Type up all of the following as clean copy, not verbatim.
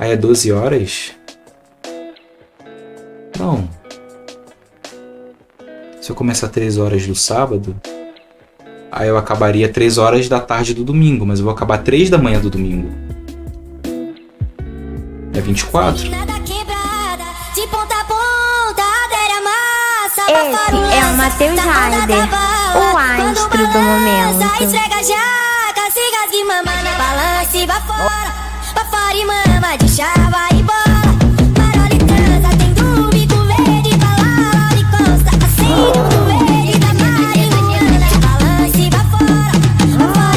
Aí é 12 horas? Não. Se eu começar 3 horas do sábado, aí eu acabaria 3 horas da tarde do domingo, mas eu vou acabar 3 da manhã do domingo. É 24? Esse é o Matheus Raider, o astro do momento. Balance, vá fora e mama de chava e bola. Marola e transa, tem dúvida, verde, balada e costa. Assim, do verde da marinha. Balance, vá fora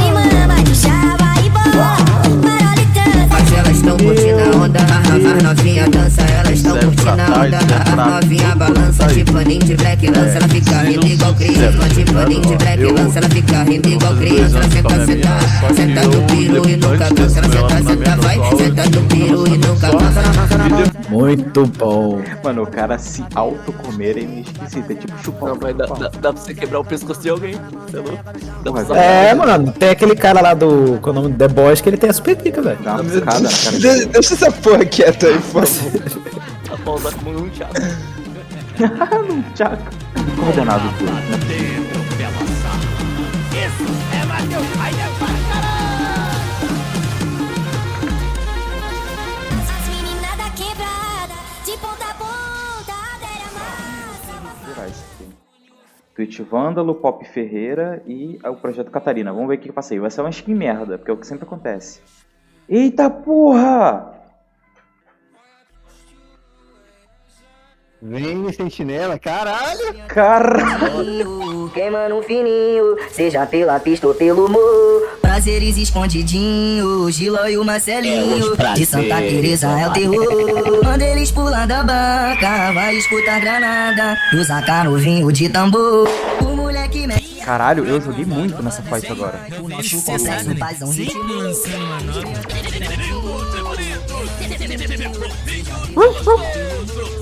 e mama de chava e bola. Marola e transa. Mas elas tão curtindo a onda, as novinha dança, elas estão curtindo a onda. As novinha balança, de paninho de black lança, ela fica rindo igual criança. De paninho de black lança, ela fica rindo igual criança. Senta, senta, senta do piru e nunca cansa. Senta, senta, vai, senta do piru e nunca cansa. Muito bom. Mano, o cara se autocomer é meio esquisito, é tipo chupar. Não, mas dá pra você quebrar o pescoço de alguém, você é louco? Dá pra usar É, mano, tem aquele cara lá do. Com o nome do The Boys que ele tem a super pica, velho. Dá uma piscada na cara dele. Deixa essa porra quieta aí, por favor. Dá pra usar como um teatro. Num tchaco. Coordenado tudo, né? As meninas da quebrada, de ponta a ponta, adere a Virar isso aqui. Twitch Vândalo, Pop Ferreira e o Projeto Catarina. Vamos ver o que eu passei. Vai ser uma skin merda, porque é o que sempre acontece. Eita porra! Vem, sentinela, caralho! Caralho! Queimando um fininho, seja pela pista ou pelo morro. Prazeres escondidinhos, Gila e o Marcelinho. De Santa Teresa é o terror. Manda eles pular da banca, vai escutar granada. E usa novinho de tambor. O moleque mexe. Caralho, eu joguei muito nessa fight agora. O nosso complexo faz um ritmo.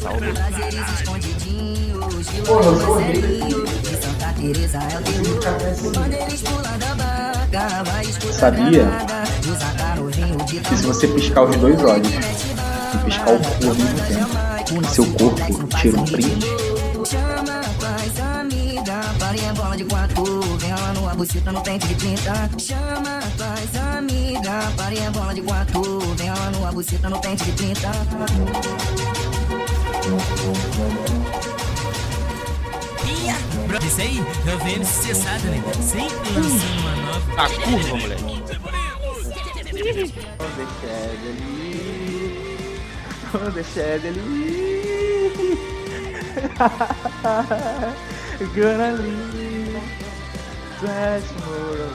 Prazeres escondidinhos, Gila e o Marcelinho. De Santa Teresa é o terror. Manda eles pular da banca, vai escutar Sabia granada. E usa novinho de que se você piscar os dois olhos e piscar o cu ao mesmo tempo, seu corpo tira um print. Chama paz, amiga, parem a bola de 4, vem lá no abucita no pente de 30. Chama paz, amiga, parem a bola de 4, vem lá no abucita no pente de 30. Isso aí, eu vendo cessado, né? Sempre lançando uma nova. A curva, moleque. Deixa ele. Gonna leave. That's more of